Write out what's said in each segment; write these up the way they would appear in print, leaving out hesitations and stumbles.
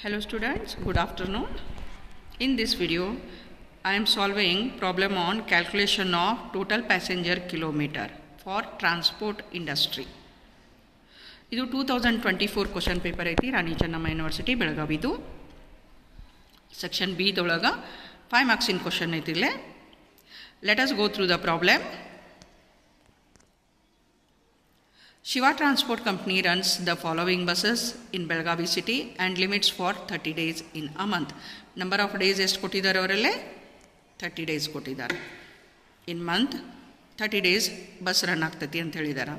Hello students, good afternoon. In this video, I am solving problem on calculation of total passenger kilometer for transport industry. ಇದು 2024 question paper ಐತಿ Rani Chennamma university ಬೆಳಗಾವಿದು. Section B ದೊಳಗ 5 marks in question ಐತಿ ಇಲ್ಲೇ. Let us go through the problem. Shiva Transport Company runs the following buses in Belagavi city and limits for 30 days in a month. Number of days ಎಷ್ಟು ಕೊಟ್ಟಿದ್ದಾರೆ ಅವರಲ್ಲೇ 30 days ಕೊಟ್ಟಿದ್ದಾರೆ. In month 30 days bus run ಆಗ್ತೈತಿ ಅಂತ ಹೇಳಿದ್ದಾರೆ.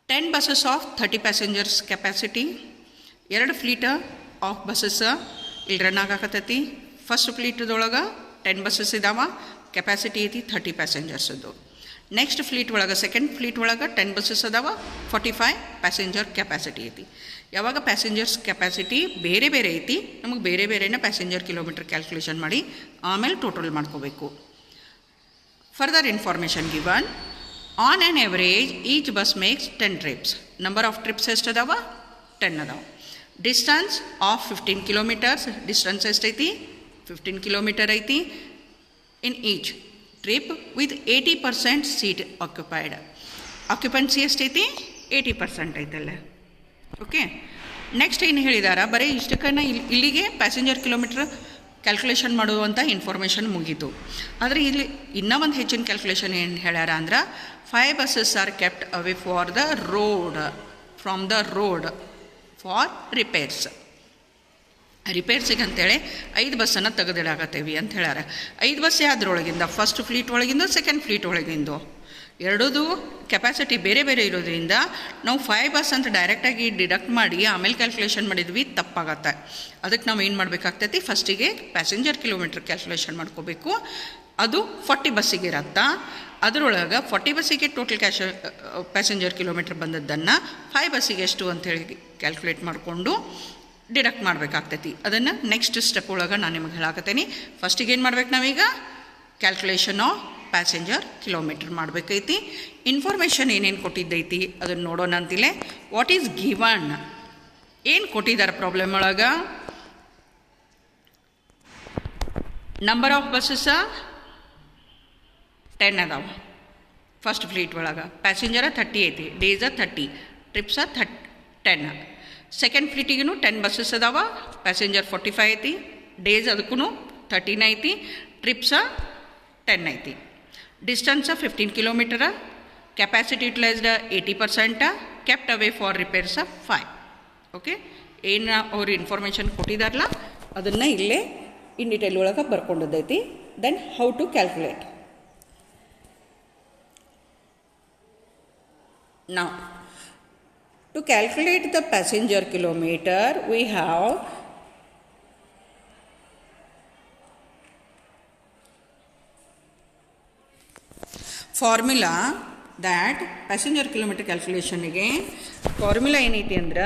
10 buses of 30 passengers capacity. ಎರಡು fleet of buses ಇಲ್ಲಿ run ಆಗಕತ್ತೈತಿ. First ಫ್ಲೀಟ್ದೊಳಗೆ 10 buses ಇದಾವ, capacity ಐತಿ 30 passengers ಅದು. ನೆಕ್ಸ್ಟ್ ಫ್ಲೀಟ್ ಒಳಗೆ ಸೆಕೆಂಡ್ ಫ್ಲೀಟ್ ಒಳಗೆ 10 ಬಸ್ಸಸ್ ಅದಾವ, 45 ಪ್ಯಾಸೆಂಜರ್ ಕೆಪಾಸಿಟಿ ಐತಿ. ಯಾವಾಗ ಪ್ಯಾಸೆಂಜರ್ಸ್ ಕೆಪಾಸಿಟಿ ಬೇರೆ ಬೇರೆ ಐತಿ, ನಮಗೆ ಬೇರೆ ಬೇರೆನೇ ಪ್ಯಾಸೆಂಜರ್ ಕಿಲೋಮೀಟರ್ ಕ್ಯಾಲ್ಕುಲೇಷನ್ ಮಾಡಿ ಆಮೇಲೆ ಟೋಟಲ್ ಮಾಡ್ಕೋಬೇಕು. Further information given. On an average each bus makes 10 trips. Number of trips ಎಷ್ಟು ಅದಾವ 10 ಅದಾವ. Distance of 15 kilometers. ಡಿಸ್ಟನ್ಸ್ ಎಷ್ಟೈತಿ 15 kilometer ಐತಿ. In each trip with 80% seat occupied. Occupancy ಎಷ್ಟೈತಿ 80% ಐತಲ್ಲ. ಓಕೆ, ನೆಕ್ಸ್ಟ್ ಏನು ಹೇಳಿದಾರ, ಬರೀ ಇಷ್ಟಕ್ಕನ್ನ ಇಲ್ಲಿಗೆ ಪ್ಯಾಸೆಂಜರ್ ಕಿಲೋಮೀಟ್ರ್ ಕ್ಯಾಲ್ಕುಲೇಷನ್ ಮಾಡುವಂಥ ಇನ್ಫಾರ್ಮೇಷನ್ ಮುಗೀತು. ಆದರೆ ಇಲ್ಲಿ ಇನ್ನೂ ಒಂದು ಹೆಚ್ಚಿನ ಕ್ಯಾಲ್ಕುಲೇಷನ್ ಏನು ಹೇಳ್ಯಾರ ಅಂದ್ರೆ 5 buses are kept away for the road from the road for repairs. ರಿಪೇರ್ಸಿಗೆ ಅಂತೇಳಿ 5 ಬಸ್ಸನ್ನು ತೆಗೆದಿಡಾಕತ್ತೇವಿ ಅಂತ ಹೇಳ್ಯಾರ. 5 ಬಸ್ ಯಾವ್ದ್ರೊಳಗಿಂದ, ಫಸ್ಟ್ ಫ್ಲೀಟ್ ಒಳಗಿಂದ ಸೆಕೆಂಡ್ ಫ್ಲೀಟ್ ಒಳಗಿಂದು. ಎರಡೂ ಕೆಪಾಸಿಟಿ ಬೇರೆ ಬೇರೆ ಇರೋದ್ರಿಂದ ನಾವು 5 ಬಸ್ ಅಂತ ಡೈರೆಕ್ಟಾಗಿ ಡಿಡಕ್ಟ್ ಮಾಡಿ ಆಮೇಲೆ ಕ್ಯಾಲ್ಕುಲೇಷನ್ ಮಾಡಿದ್ವಿ, ತಪ್ಪಾಗತ್ತೆ. ಅದಕ್ಕೆ ನಾವು ಏನು ಮಾಡಬೇಕಾಗ್ತೈತಿ, ಫಸ್ಟಿಗೆ ಪ್ಯಾಸೆಂಜರ್ ಕಿಲೋಮೀಟ್ರ್ ಕ್ಯಾಲ್ಕುಲೇಷನ್ ಮಾಡ್ಕೋಬೇಕು. ಅದು 40 ಬಸ್ಸಿಗೆ ಇರತ್ತಾ. ಅದರೊಳಗೆ 40 ಬಸ್ಸಿಗೆ ಟೋಟಲ್ ಪ್ಯಾಸೆಂಜರ್ ಕಿಲೋಮೀಟ್ರ್ ಬಂದದ್ದನ್ನು 5 ಬಸ್ಸಿಗೆ ಎಷ್ಟು ಅಂಥೇಳಿ ಕ್ಯಾಲ್ಕುಲೇಟ್ ಮಾಡಿಕೊಂಡು ಡಿಡಕ್ಟ್ ಮಾಡಬೇಕಾಗ್ತೈತಿ. ಅದನ್ನು ನೆಕ್ಸ್ಟ್ ಸ್ಟೆಪ್ ಒಳಗೆ ನಾನು ನಿಮಗೆ ಹೇಳಾಕತ್ತೀನಿ. ಫಸ್ಟಿಗೆ ಏನು ಮಾಡ್ಬೇಕು, ನಾವೀಗ ಕ್ಯಾಲ್ಕುಲೇಷನ್ ಆಫ್ ಪ್ಯಾಸೆಂಜರ್ ಕಿಲೋಮೀಟ್ರ್ ಮಾಡಬೇಕೈತಿ. ಇನ್ಫಾರ್ಮೇಷನ್ ಏನೇನು ಕೊಟ್ಟಿದ್ದೈತಿ ಅದನ್ನು ನೋಡೋಣ ಅಂತಿಲ್ಲ. ವಾಟ್ ಈಸ್ ಗಿವನ್, ಏನು ಕೊಟ್ಟಿದ್ದಾರೆ ಪ್ರಾಬ್ಲಮ್ ಒಳಗೆ. ನಂಬರ್ ಆಫ್ ಬಸ್ಸಸ್ 10 ಅದಾವ ಫಸ್ಟ್ ಫ್ಲೀಟ್ ಒಳಗೆ. ಪ್ಯಾಸೆಂಜರ 30 ಐತಿ, ಡೇಸ 30, ಟ್ರಿಪ್ಸ 10. ಸೆಕೆಂಡ್ ಫ್ಲೀಟಿಗೂ 10 ಬಸ್ಸಸ್ ಅದಾವ, ಪ್ಯಾಸೆಂಜರ್ 45 ಐತಿ, ಡೇಸ್ ಅದಕ್ಕೂ 13 ಐತಿ, ಟ್ರಿಪ್ಸ 10 ಐತಿ. Distance 15 kilometer, capacity utilised 80%, kept away for repairs 5. Okay, ಏನು ಅವ್ರು ಇನ್ಫಾರ್ಮೇಷನ್ ಕೊಟ್ಟಿದಾರಲ್ಲ ಅದನ್ನು ಇಲ್ಲೇ ಇನ್ ಡಿಟೇಲ್ ಒಳಗೆ ಬರ್ಕೊಂಡದೈತಿ. Then how to calculate. Now, to calculate the passenger kilometer, we have formula that passenger kilometer calculation ಗೆ ಫಾರ್ಮುಲಾ ಏನೈತಿ ಅಂದ್ರೆ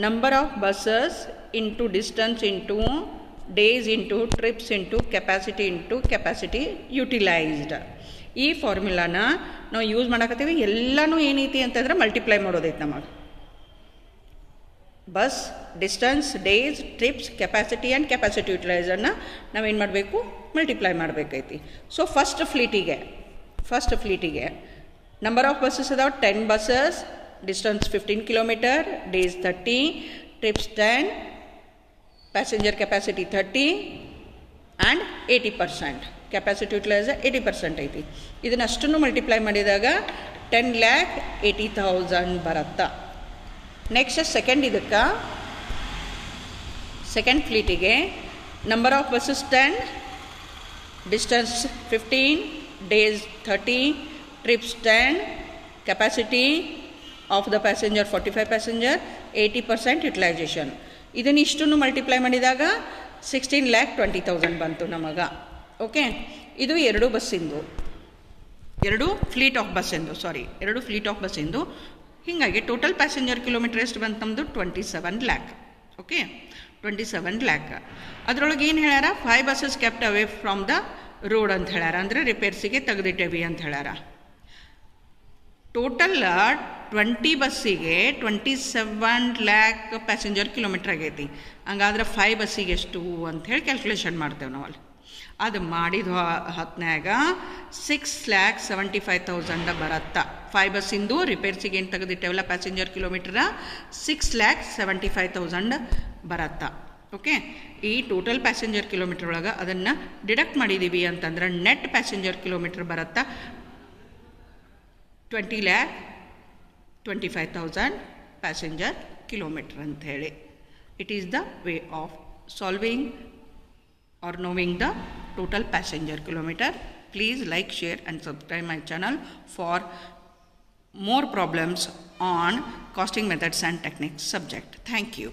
number of buses into distance into days into trips into capacity utilised. ಈ ಫಾರ್ಮುಲಾನ ನಾವು use ಮಾಡಕತ್ತೀವಿ. ಎಲ್ಲನೂ ಏನೈತಿ ಅಂತಂದ್ರೆ multiply ಮಾಡೋದೈತೆ ನಮಗೆ. Bus, distance, days, trips, capacity and capacity ಯುಟಿಲೈಸರ್ನ ನಾವೇನು ಮಾಡಬೇಕು, ಮಲ್ಟಿಪ್ಲೈ ಮಾಡಬೇಕೈತಿ. ಸೊ ಫಸ್ಟ್ ಫ್ಲೀಟಿಗೆ ನಂಬರ್ ಆಫ್ ಬಸ್ಸಸ್ ಅದಾವ 10 buses, distance 15 kilometer, days 30, trips 10, passenger capacity 30 and 80%. Capacity utiliser 80% ಐತಿ. ಇದನ್ನಷ್ಟನ್ನು ಮಲ್ಟಿಪ್ಲೈ ಮಾಡಿದಾಗ 10,80,000 ಬರುತ್ತಾ. ನೆಕ್ಸ್ಟ್ ಸೆಕೆಂಡ್ ಫ್ಲೀಟಿಗೆ number of buses 10, distance 15, days 30, trips 10, capacity of the passenger 45 passenger, 80% utilisation. ಇದನ್ನಿಷ್ಟನ್ನು multiply ಮಾಡಿದಾಗ 16,20,000 ಬಂತು ನಮಗೆ. ಓಕೆ, ಇದು ಎರಡು ಫ್ಲೀಟ್ ಆಫ್ ಬಸ್ಸಿಂದು. ಹೀಗಾಗಿ ಟೋಟಲ್ ಪ್ಯಾಸೆಂಜರ್ ಕಿಲೋಮೀಟರ್ ಎಷ್ಟು ಬಂತು ನಮ್ಮದು 27 lakh. Okay, 27 lakh. ಅದರೊಳಗೆ ಏನು ಹೇಳ್ಯಾರ, 5 buses kept away from the road ಅಂತ ಹೇಳ್ಯಾರ, ಅಂದರೆ ರಿಪೇರ್ಸಿಗೆ ತೆಗೆದಿಟ್ಟೇವಿ ಅಂತ ಹೇಳ್ಯಾರ. ಟೋಟಲ್ 20 ಬಸ್ಸಿಗೆ 27 ಲ್ಯಾಕ್ ಪ್ಯಾಸೆಂಜರ್ ಕಿಲೋಮೀಟ್ರ್ ಆಗೈತಿ. ಹಂಗಾದ್ರೆ 5 ಬಸ್ಸಿಗೆ ಎಷ್ಟು ಅಂಥೇಳಿ ಕ್ಯಾಲ್ಕುಲೇಷನ್ ಮಾಡ್ತೇವೆ ನಾವು ಅಲ್ಲಿ. ಅದು ಮಾಡಿದ ಹೊತ್ನ್ಯಾಗ 6,75,000 ಬರತ್ತಾ. 5 ಬಸ್ಸಿಂದು ರಿಪೇರ್ಸಿಗೆ ಏನು ತೆಗೆದಿಟ್ಟೇವಲ್ಲ ಪ್ಯಾಸೆಂಜರ್ ಕಿಲೋಮೀಟ್ರ 6,75,000 ಬರತ್ತಾ. ಓಕೆ, ಈ ಟೋಟಲ್ ಪ್ಯಾಸೆಂಜರ್ ಕಿಲೋಮೀಟ್ರ್ ಒಳಗೆ ಅದನ್ನು ಡಿಡಕ್ಟ್ ಮಾಡಿದ್ದೀವಿ ಅಂತಂದ್ರೆ ನೆಟ್ ಪ್ಯಾಸೆಂಜರ್ ಕಿಲೋಮೀಟ್ರ್ ಬರತ್ತಾ 20,25,000 ಪ್ಯಾಸೆಂಜರ್ ಕಿಲೋಮೀಟ್ರ್ ಅಂಥೇಳಿ. It is the way of solving or knowing the total passenger kilometer. Please like, share and subscribe my channel for more problems on costing methods and techniques subject. Thank you.